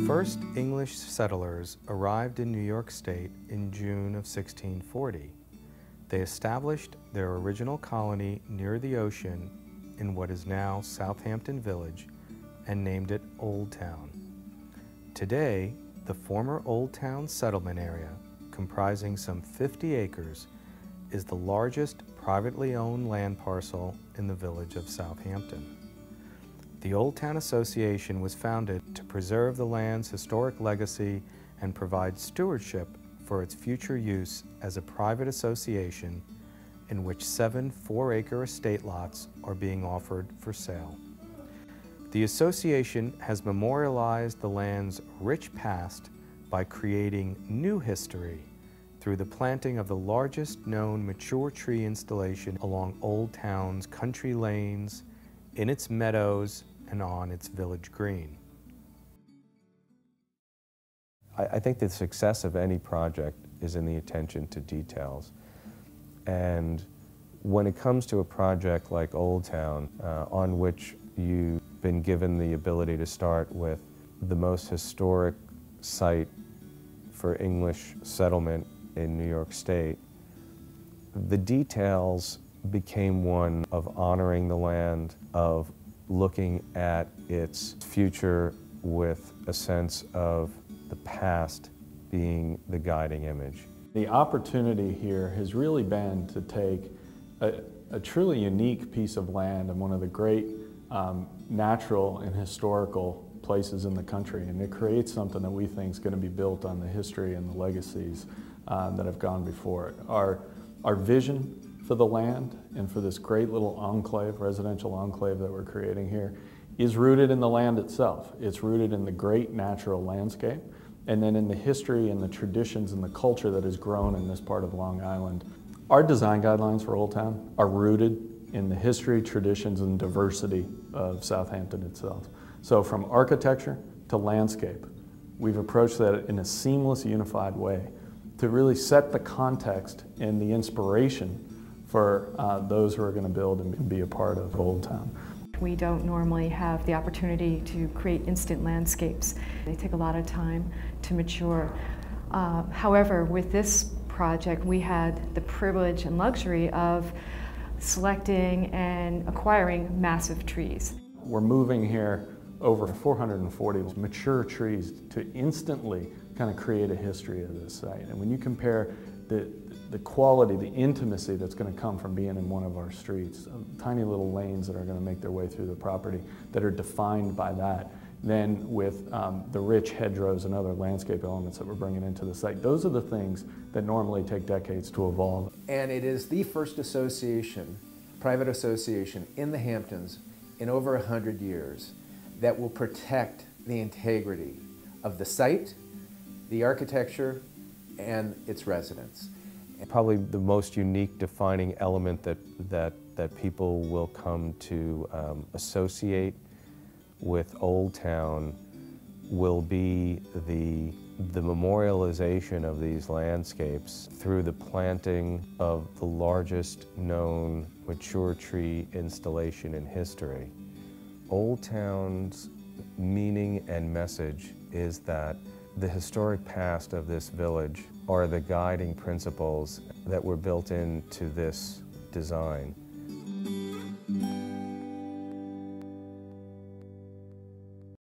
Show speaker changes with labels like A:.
A: first English settlers arrived in New York State in June of 1640. They established their original colony near the ocean in what is now Southampton Village and named it Olde Towne. Today, the former Olde Towne settlement area, comprising some 50 acres, is the largest privately owned land parcel in the village of Southampton. The Olde Towne Association was founded to preserve the land's historic legacy and provide stewardship for its future use as a private association in which 7 4-acre estate lots are being offered for sale. The association has memorialized the land's rich past by creating new history through the planting of the largest known mature tree installation along Olde Towne's country lanes, in its meadows, and on its village green. I think the success of any project is in the attention to details. And when it comes to a project like Olde Towne, on which you've been given the ability to start with the most historic site for English settlement in New York State, the details became one of honoring the land, of looking at its future with a sense of the past being the guiding image.
B: The opportunity here has really been to take a truly unique piece of land and one of the great natural and historical places in the country, and to create something that we think is going to be built on the history and the legacies that have gone before it. Our vision for the land and for this great little enclave, residential enclave that we're creating here, is rooted in the land itself. It's rooted in the great natural landscape, and then in the history and the traditions and the culture that has grown in this part of Long Island. Our design guidelines for Olde Towne are rooted in the history, traditions, and diversity of Southampton itself. So from architecture to landscape, we've approached that in a seamless, unified way to really set the context and the inspiration for those who are going to build and be a part of Olde Towne.
C: We don't normally have the opportunity to create instant landscapes. They take a lot of time to mature. However, with this project, we had the privilege and luxury of selecting and acquiring massive trees.
B: We're moving here over 440 mature trees to instantly kind of create a history of this site. And when you compare the quality, the intimacy that's going to come from being in one of our streets, tiny little lanes that are going to make their way through the property that are defined by that, then with the rich hedgerows and other landscape elements that we're bringing into the site, those are the things that normally take decades to evolve.
D: And it is the first association, private association in the Hamptons in over 100 years that will protect the integrity of the site, the architecture, and its residents.
A: Probably the most unique defining element that people will come to associate with Olde Towne will be the memorialization of these landscapes through the planting of the largest known mature tree installation in history. Olde Towne's meaning and message is that the historic past of this village are the guiding principles that were built into this design.